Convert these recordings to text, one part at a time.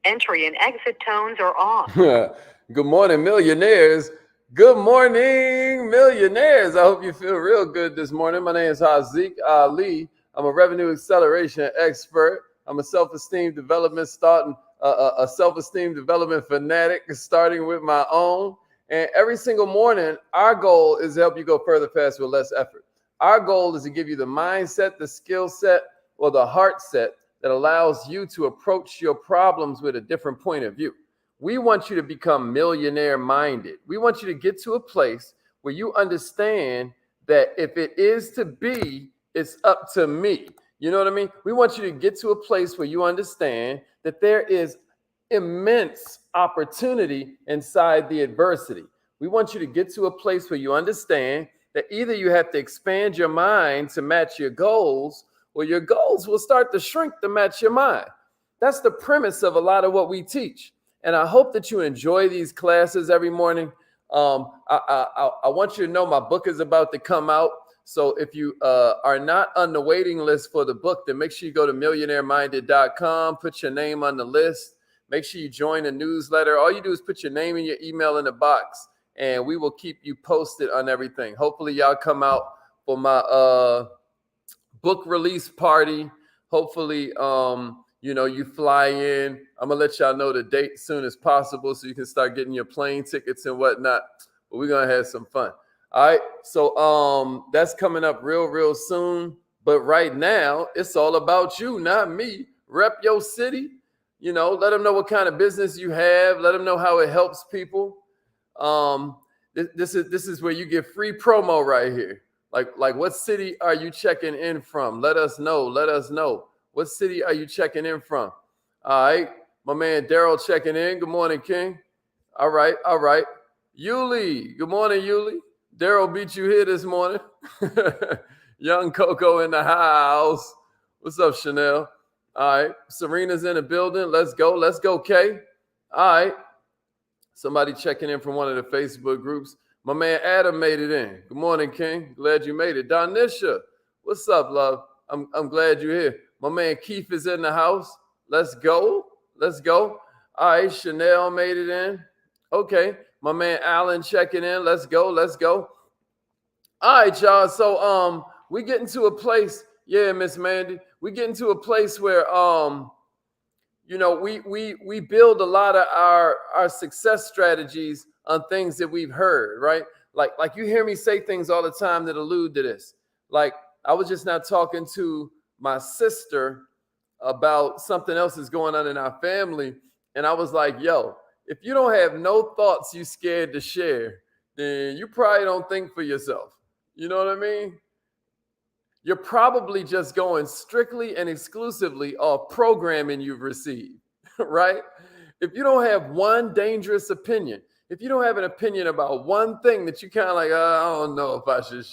Entry and exit tones are off. Good morning, millionaires. Good morning, millionaires. I hope you feel real good this morning. My name is Haziq Ali. I'm a revenue acceleration expert. I'm a self-esteem development a self-esteem development fanatic, starting with my own. And every single morning, our goal is to help you go further, faster, with less effort. Our goal is to give you the mindset, the skill set, or the heart set that allows you to approach your problems with a different point of view. We want you to become millionaire minded. We want you to get to a place where you understand that if it is to be, it's up to me. You know what I mean? We want you to get to a place where you understand that there is immense opportunity inside the adversity. We want you to get to a place where you understand that either you have to expand your mind to match your goals, or your goals will start to shrink to match your mind. That's the premise of a lot of what we teach. And I hope that you enjoy these classes every morning. I want you to know my book is about to come out. So if you are not on the waiting list for the book, then make sure you go to millionaireminded.com, put your name on the list. Make sure you join the newsletter. All you do is put your name and your email in the box, and we will keep you posted on everything. Hopefully, y'all come out for my book release party. Hopefully, you fly in. I'm gonna let y'all know the date as soon as possible so you can start getting your plane tickets and whatnot. But we're gonna have some fun. All right. So that's coming up real soon. But right now, it's all about you, not me. Rep your city. Let them know what kind of business you have. Let them know how it helps people. This is where you get free promo right here. Like what city are you checking in from? Let us know. Let us know. What city are you checking in from? All right. My man Daryl checking in. Good morning, King. All right. Yuli. Good morning, Yuli. Daryl beat you here this morning. Young Coco in the house. What's up, Chanel? All right. Serena's in the building. Let's go, Kay. All right. Somebody checking in from one of the Facebook groups. My man Adam made it in. Good morning, King. Glad you made it. Donisha, what's up, love? I'm glad you're here. My man Keith is in the house. Let's go. All right, Chanel made it in. Okay. My man Alan checking in. Let's go. All right, y'all. So we getting to a place. Yeah, Miss Mandy. We getting to a place where we build a lot of our success strategies on things that we've heard, right? Like you hear me say things all the time that allude to this. Like I was just now talking to my sister about something else that's going on in our family, and I was like, yo, if you don't have no thoughts you scared to share, then you probably don't think for yourself. You know what I mean? You're probably just going strictly and exclusively off programming you've received, right? If you don't have one dangerous opinion, if you don't have an opinion about one thing that you kind of like, I don't know if I should,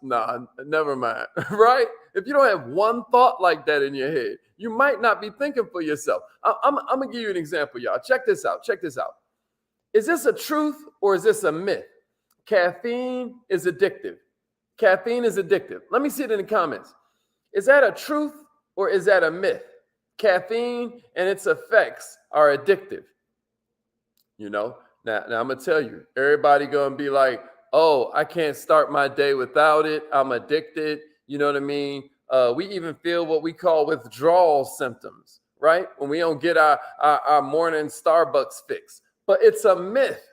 nah, never mind, right? If you don't have one thought like that in your head, you might not be thinking for yourself. I'm gonna give you an example, y'all. Check this out. Is this a truth or is this a myth? Caffeine is addictive. Let me see it in the comments. Is that a truth or is that a myth? Caffeine and its effects are addictive. Now I'm going to tell you, everybody going to be like, oh, I can't start my day without it. I'm addicted. You know what I mean? We even feel what we call withdrawal symptoms, right? When we don't get our morning Starbucks fix. But it's a myth.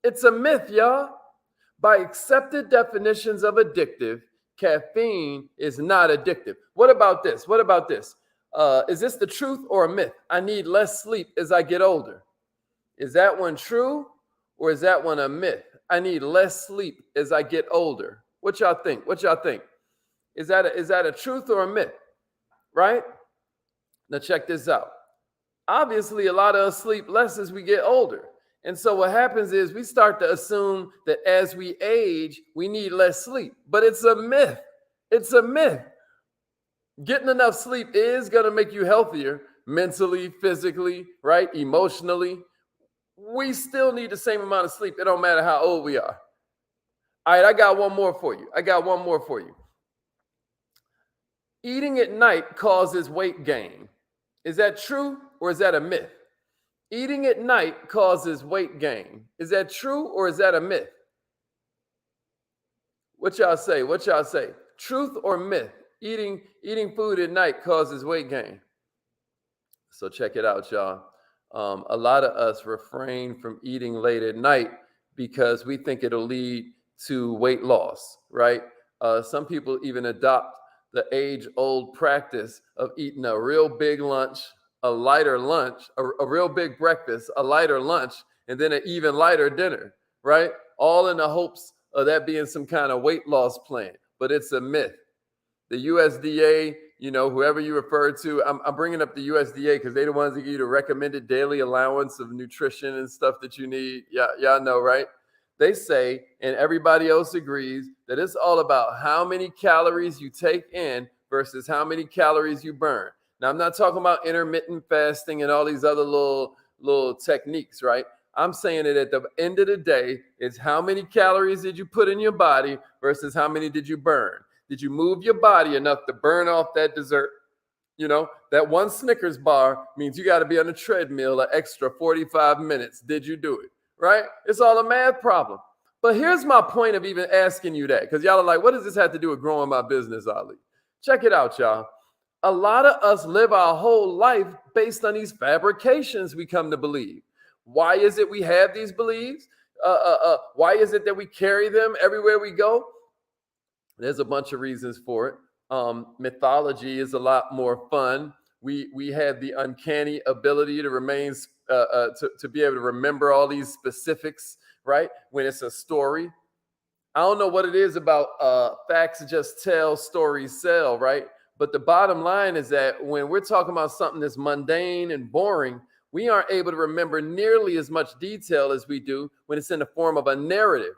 It's a myth, y'all. By accepted definitions of addictive, caffeine is not addictive. What about this? Is this the truth or a myth? I need less sleep as I get older. Is that one true or is that one a myth? I need less sleep as I get older. What y'all think? Is that a truth or a myth? Right? Now check this out. Obviously, a lot of us sleep less as we get older. And so what happens is we start to assume that as we age, we need less sleep. But it's a myth. Getting enough sleep is going to make you healthier mentally, physically, right? Emotionally. We still need the same amount of sleep. It don't matter how old we are. All right, I got one more for you. Eating at night causes weight gain. Is that true or is that a myth? Eating at night causes weight gain. Is that true or is that a myth? What y'all say? What y'all say? Truth or myth? Eating food at night causes weight gain. So check it out, y'all. A lot of us refrain from eating late at night because we think it'll lead to weight loss, right? Some people even adopt the age-old practice of eating a real big lunch, a lighter lunch, a real big breakfast, a lighter lunch, and then an even lighter dinner, right? All in the hopes of that being some kind of weight loss plan, but it's a myth. The USDA, whoever you refer to, I'm bringing up the USDA because they're the ones that give you the recommended daily allowance of nutrition and stuff that you need. Yeah, y'all know, right? They say, and everybody else agrees, that it's all about how many calories you take in versus how many calories you burn. Now, I'm not talking about intermittent fasting and all these other little techniques, right? I'm saying that at the end of the day, it's how many calories did you put in your body versus how many did you burn. Did you move your body enough to burn off that dessert? That one Snickers bar means you got to be on a treadmill an extra 45 minutes. Did you do it? Right? It's all a math problem. But here's my point of even asking you that, because y'all are like, what does this have to do with growing my business, Ali? Check it out, y'all. A lot of us live our whole life based on these fabrications we come to believe. Why is it we have these beliefs? Why is it that we carry them everywhere we go? There's a bunch of reasons for it. Mythology is a lot more fun. We have the uncanny ability to remain to be able to remember all these specifics, right? When it's a story. I don't know what it is about facts just tell, stories sell, right? But the bottom line is that when we're talking about something that's mundane and boring, we aren't able to remember nearly as much detail as we do when it's in the form of a narrative.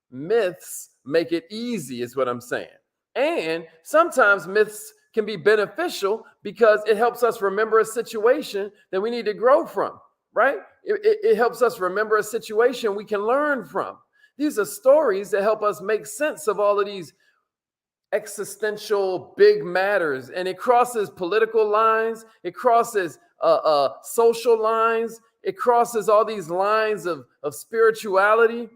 Myths make it easy, is what I'm saying. And sometimes myths can be beneficial because it helps us remember a situation that we need to grow from, right? It helps us remember a situation we can learn from. These are stories that help us make sense of all of these existential big matters, and it crosses political lines, it crosses social lines, it crosses all these lines of spirituality.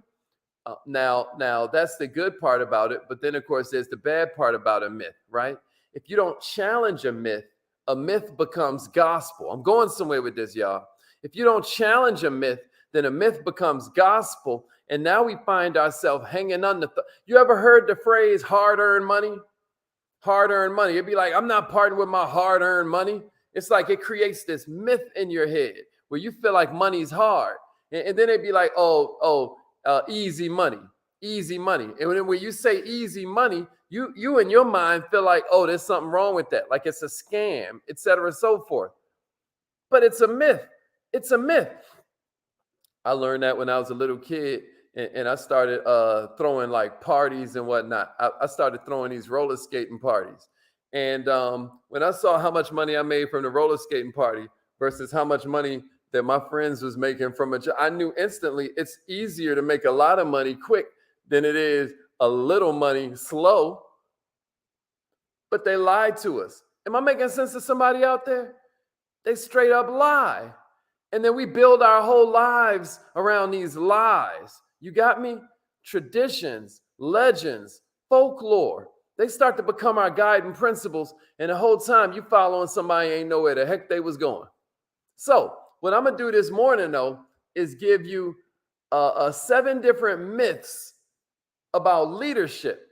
Now that's the good part about it, but then of course there's the bad part about a myth, right? If you don't challenge a myth becomes gospel. I'm going somewhere with this, y'all. If you don't challenge a myth, then a myth becomes gospel, and now we find ourselves hanging on you ever heard the phrase hard-earned money? Hard-earned money. It'd be like, I'm not parting with my hard-earned money. It's like it creates this myth in your head where you feel like money's hard. And then it'd be like, easy money, easy money. And when you say easy money, you in your mind feel like, oh, there's something wrong with that. Like it's a scam, et cetera, and so forth. But it's a myth. It's a myth. I learned that when I was a little kid and I started throwing like parties and whatnot. I started throwing these roller skating parties. And when I saw how much money I made from the roller skating party versus how much money that my friends was making from a job, I knew instantly it's easier to make a lot of money quick than it is a little money slow. But they lied to us. Am I making sense to somebody out there? They straight up lie. And then we build our whole lives around these lies. You got me? Traditions, legends, folklore. They start to become our guiding principles. And the whole time you following somebody ain't know where the heck they was going. So what I'm going to do this morning, though, is give you 7 different myths about leadership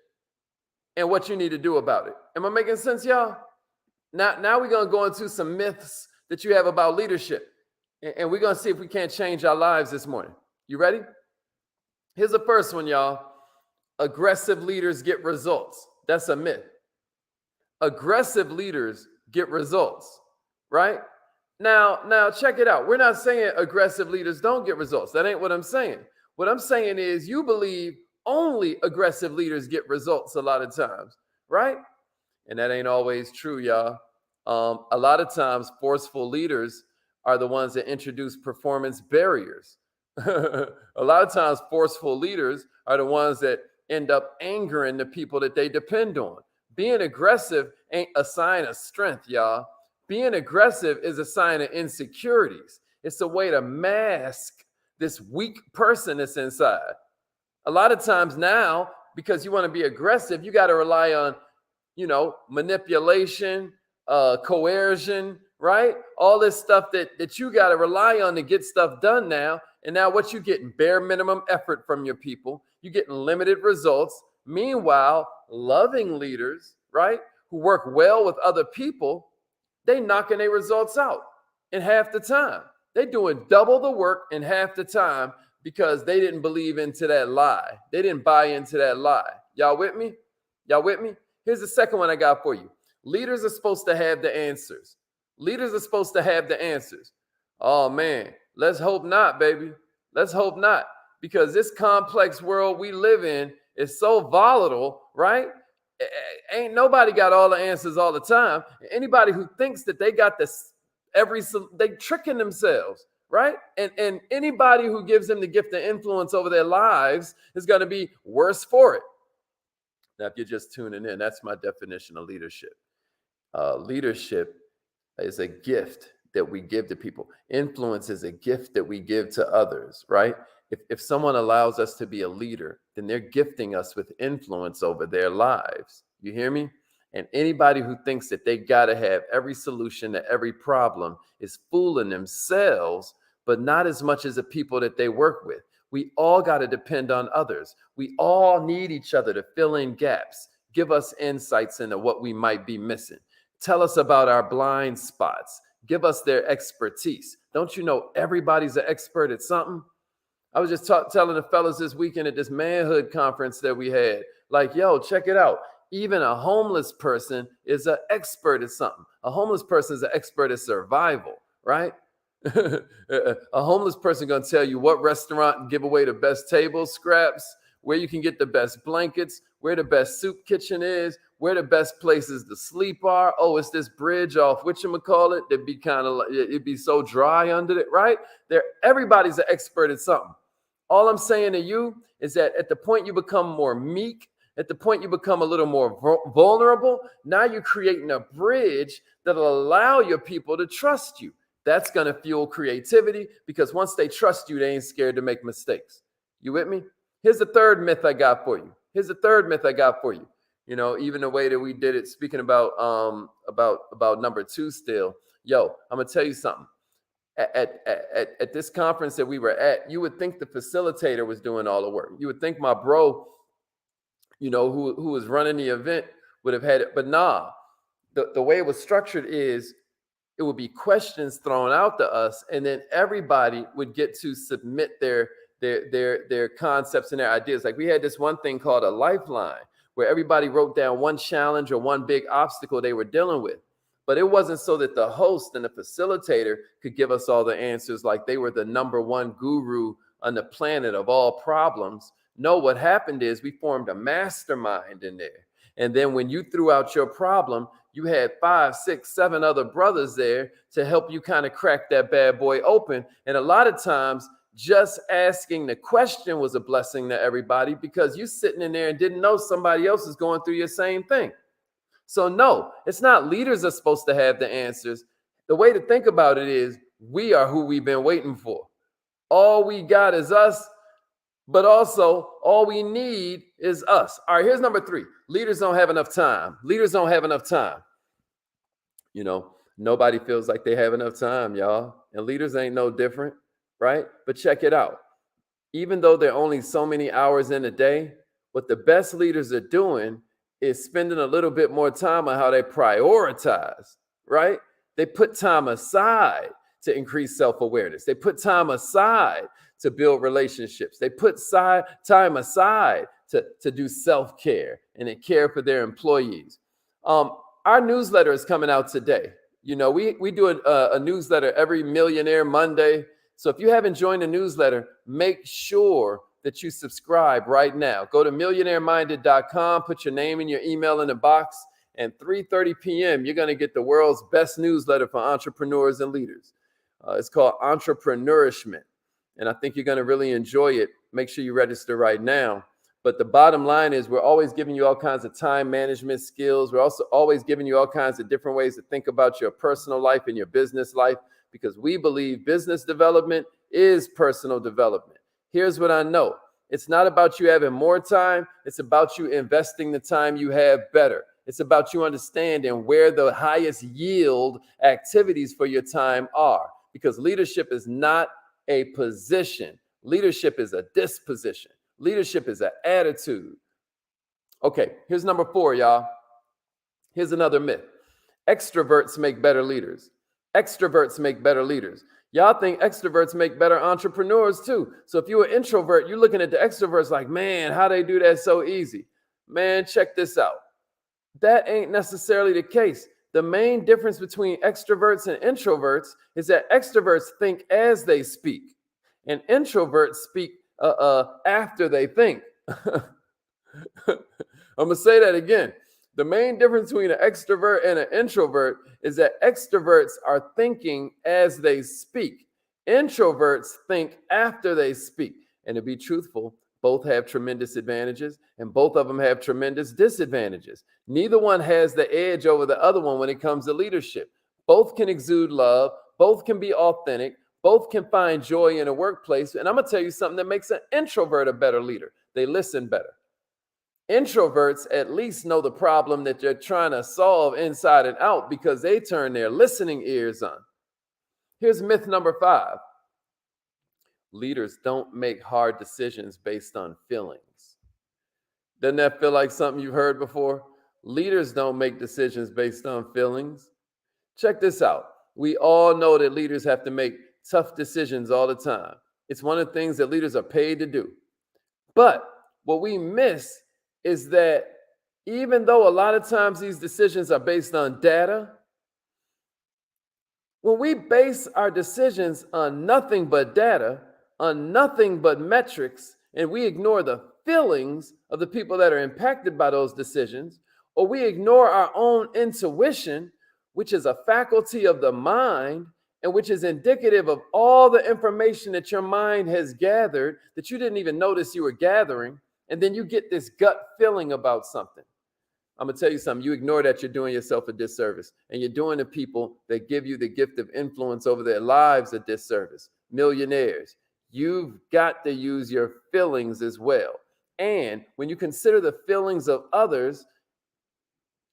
and what you need to do about it. Am I making sense, y'all? Now we're going to go into some myths that you have about leadership. And we're going to see if we can't change our lives this morning. You ready? Here's the first one, y'all. Aggressive leaders get results. That's a myth. Aggressive leaders get results, right? Now check it out. We're not saying aggressive leaders don't get results. That ain't what I'm saying. What I'm saying is you believe only aggressive leaders get results a lot of times, right? And that ain't always true, y'all. A lot of times forceful leaders are the ones that introduce performance barriers. A lot of times forceful leaders are the ones that end up angering the people that they depend on. Being aggressive ain't a sign of strength, y'all. being aggressive is a sign of insecurities. It's a way to mask this weak person that's inside. A lot of times now, because you want to be aggressive, you got to rely on, manipulation, coercion, right? All this stuff that you got to rely on to get stuff done now. And now what you getting? Bare minimum effort from your people. You're getting limited results. Meanwhile, loving leaders, right, who work well with other people, they knocking their results out in half the time. They doing double the work in half the time because they didn't believe into that lie. They didn't buy into that lie. Y'all with me? Y'all with me? Here's the second one I got for you. Leaders are supposed to have the answers. Leaders are supposed to have the answers. Oh, man, let's hope not, baby. Let's hope not, because this complex world we live in is so volatile, right? Ain't nobody got all the answers all the time. Anybody who thinks that they got this, they tricking themselves, right? And anybody who gives them the gift of influence over their lives is going to be worse for it. Now, if you're just tuning in, that's my definition of leadership. Leadership is a gift that we give to people. Influence is a gift that we give to others, right? If someone allows us to be a leader, then they're gifting us with influence over their lives. You hear me? And anybody who thinks that they got to have every solution to every problem is fooling themselves, but not as much as the people that they work with. We all got to depend on others. We all need each other to fill in gaps, give us insights into what we might be missing, tell us about our blind spots, give us their expertise. Don't you know everybody's an expert at something? I was just telling the fellas this weekend at this manhood conference that we had, like, yo, check it out. Even a homeless person is an expert at something. A homeless person is an expert at survival, right? A homeless person going to tell you what restaurant give away the best table scraps, where you can get the best blankets, where the best soup kitchen is, where the best places to sleep are. Oh, it's this bridge off whatchamacallit that be kind of like, it'd be so dry under it, right? Everybody's an expert at something. All I'm saying to you is that at the point you become more meek, at the point you become a little more vulnerable, now you're creating a bridge that'll allow your people to trust you. That's going to fuel creativity, because once they trust you, they ain't scared to make mistakes. You with me? Here's the third myth I got for you. Even the way that we did it, speaking about number two still. Yo, I'm going to tell you something. At this conference that we were at, you would think the facilitator was doing all the work. You would think my bro, who was running the event would have had it. But nah, the way it was structured is it would be questions thrown out to us, and then everybody would get to submit their concepts and their ideas. Like we had this one thing called a lifeline, where everybody wrote down one challenge or one big obstacle they were dealing with. But it wasn't so that the host and the facilitator could give us all the answers like they were the number one guru on the planet of all problems. No, what happened is we formed a mastermind in there. And then when you threw out your problem, you had 5, 6, 7 other brothers there to help you kind of crack that bad boy open. And a lot of times, just asking the question was a blessing to everybody, because you sitting in there and didn't know somebody else is going through your same thing. So no, it's not leaders are supposed to have the answers. The way to think about it is we are who we've been waiting for. All we got is us, but also all we need is us. All right, here's number 3. Leaders don't have enough time. Nobody feels like they have enough time, y'all. And leaders ain't no different, right? But check it out. Even though there are only so many hours in a day, what the best leaders are doing is spending a little bit more time on how they prioritize, right? They put time aside to increase self-awareness. They put time aside to build relationships. They put time aside to do self-care and to care for their employees. Our newsletter is coming out today. We do a newsletter every Millionaire Monday. So if you haven't joined the newsletter, make sure that you subscribe right now. Go to millionaireminded.com, put your name and your email in the box, and 3:30 p.m., you're going to get the world's best newsletter for entrepreneurs and leaders. It's called Entrepreneurishment, and I think you're going to really enjoy it. Make sure you register right now. But the bottom line is we're always giving you all kinds of time management skills. We're also always giving you all kinds of different ways to think about your personal life and your business life, because we believe business development is personal development. Here's what I know. It's not about you having more time. It's about you investing the time you have better. It's about you understanding where the highest yield activities for your time are, because leadership is not a position. Leadership is a disposition. Leadership is an attitude. Okay, here's number 4, y'all. Here's another myth. Extroverts make better leaders. Extroverts make better leaders. Y'all think extroverts make better entrepreneurs too. So if you're an introvert, you're looking at the extroverts like, man, how they do that so easy. Man, check this out. That ain't necessarily the case. The main difference between extroverts and introverts is that extroverts think as they speak, and introverts speak after they think. I'm gonna say that again. The main difference between an extrovert and an introvert is that extroverts are thinking as they speak. Introverts think after they speak. And to be truthful, both have tremendous advantages and both of them have tremendous disadvantages. Neither one has the edge over the other one when it comes to leadership. Both can exude love. Both can be authentic. Both can find joy in a workplace. And I'm going to tell you something that makes an introvert a better leader. They listen better. Introverts at least know the problem that they're trying to solve inside and out because they turn their listening ears on. Here's myth number 5. Leaders don't make hard decisions based on feelings. Doesn't that feel like something you've heard before? Leaders don't make decisions based on feelings. Check this out. We all know that leaders have to make tough decisions all the time. It's one of the things that leaders are paid to do. But what we miss is that even though a lot of times these decisions are based on data, when we base our decisions on nothing but data, on nothing but metrics, and we ignore the feelings of the people that are impacted by those decisions, or we ignore our own intuition, which is a faculty of the mind, and which is indicative of all the information that your mind has gathered that you didn't even notice you were gathering, and then you get this gut feeling about something. I'm going to tell you something. You ignore that, you're doing yourself a disservice, and you're doing the people that give you the gift of influence over their lives a disservice. Millionaires. You've got to use your feelings as well. And when you consider the feelings of others,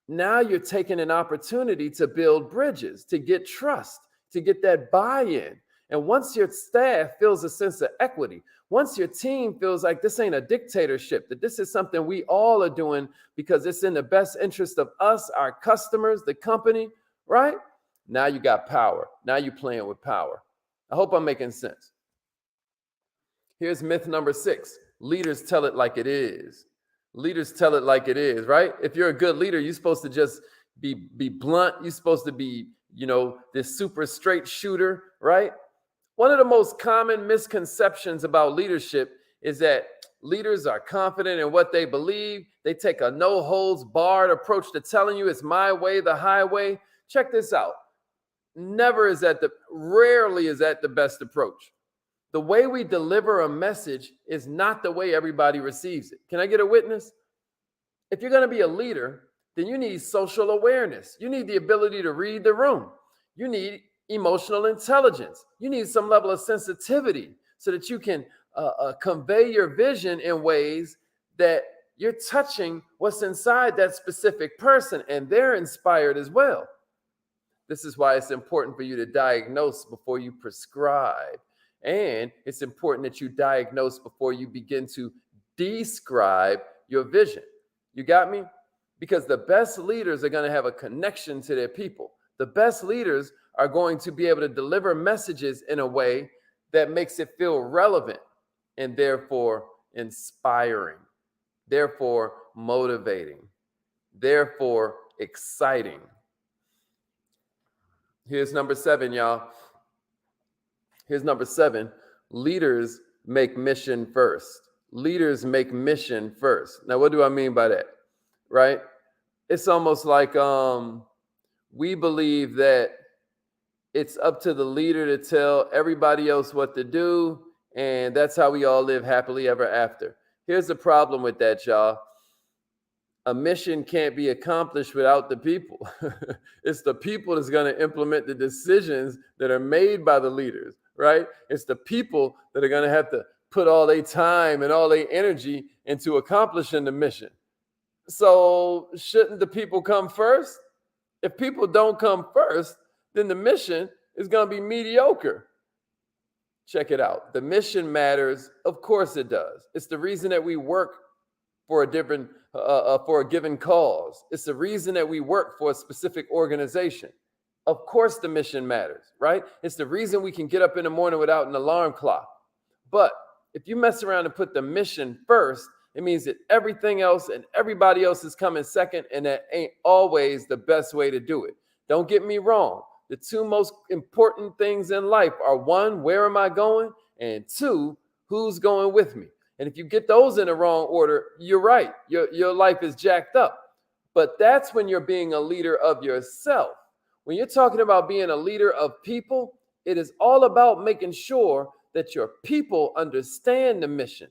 now you're taking an opportunity to build bridges, to get trust, to get that buy-in. And once your staff feels a sense of equity, once your team feels like this ain't a dictatorship, that this is something we all are doing because it's in the best interest of us, our customers, the company, right? Now you got power. Now you're playing with power. I hope I'm making sense. Here's myth number 6. Leaders tell it like it is. Leaders tell it like it is, right? If you're a good leader, you're supposed to just be blunt. You're supposed to be, this super straight shooter, right? One of the most common misconceptions about leadership is that leaders are confident in what they believe. They take a no holds barred approach to telling you it's my way, the highway. Check this out. Rarely is that the best approach. The way we deliver a message is not the way everybody receives it. Can I get a witness? If you're going to be a leader, then you need social awareness. You need the ability to read the room. You need emotional intelligence. You need some level of sensitivity so that you can convey your vision in ways that you're touching what's inside that specific person and they're inspired as well. This is why it's important for you to diagnose before you prescribe. And it's important that you diagnose before you begin to describe your vision. You got me? Because the best leaders are going to have a connection to their people. The best leaders are going to be able to deliver messages in a way that makes it feel relevant and therefore inspiring, therefore motivating, therefore exciting. Here's number 7, y'all. Here's number 7. Leaders make mission first. Leaders make mission first. Now, what do I mean by that? Right? It's almost like we believe that it's up to the leader to tell everybody else what to do, and that's how we all live happily ever after. Here's the problem with that, y'all. A mission can't be accomplished without the people. It's the people that's going to implement the decisions that are made by the leaders, right? It's the people that are going to have to put all their time and all their energy into accomplishing the mission. So shouldn't the people come first? If people don't come first, then the mission is going to be mediocre. Check it out. The mission matters. Of course it does. It's the reason that we work for a given cause. It's the reason that we work for a specific organization. Of course the mission matters, right? It's the reason we can get up in the morning without an alarm clock. But if you mess around and put the mission first, it means that everything else and everybody else is coming second, and that ain't always the best way to do it. Don't get me wrong. The two most important things in life are, one, where am I going? And two, who's going with me? And if you get those in the wrong order, you're right. Your life is jacked up. But that's when you're being a leader of yourself. When you're talking about being a leader of people, it is all about making sure that your people understand the mission.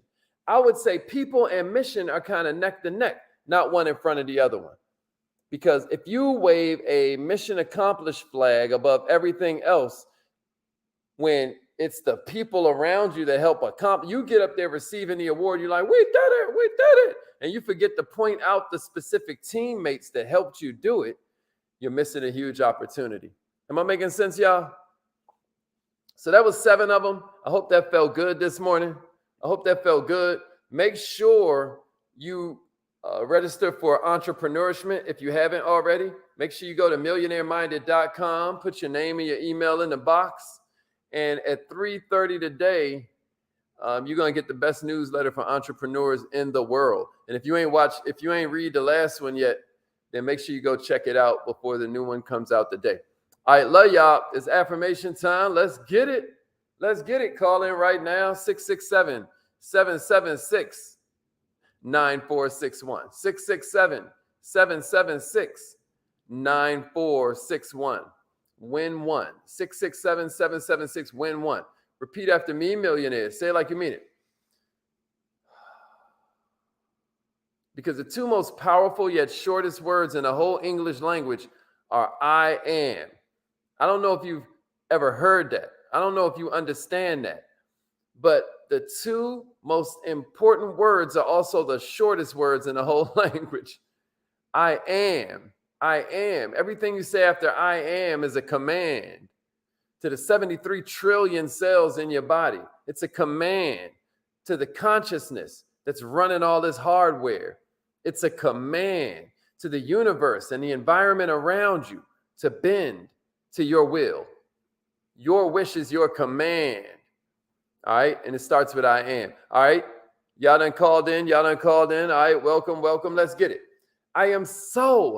I would say people and mission are kind of neck to neck, not one in front of the other one. Because if you wave a mission accomplished flag above everything else, when it's the people around you that help accomplish, you get up there receiving the award, you're like, we did it. And you forget to point out the specific teammates that helped you do it, you're missing a huge opportunity. Am I making sense, y'all? So that was 7 of them. I hope that felt good this morning. I hope that felt good. Make sure you register for Entrepreneurship if you haven't already. Make sure you go to millionaireminded.com, put your name and your email in the box. And at 3:30 today, you're going to get the best newsletter for entrepreneurs in the world. And if you ain't read the last one yet, then make sure you go check it out before the new one comes out today. All right, love y'all. It's affirmation time. Let's get it. Let's get it. Call in right now, 667-776-9461. 667-776-9461. Win one. 667-776-win one. Repeat after me, millionaires. Say it like you mean it. Because the two most powerful yet shortest words in the whole English language are I am. I don't know if you've ever heard that. I don't know if you understand that. But the two most important words are also the shortest words in the whole language. I am. I am. Everything you say after I am is a command to the 73 trillion cells in your body. It's a command to the consciousness that's running all this hardware. It's a command to the universe and the environment around you to bend to your will. Your wish is your command. All right. And it starts with I am. All right. Y'all done called in. All right. Welcome. Let's get it. I am so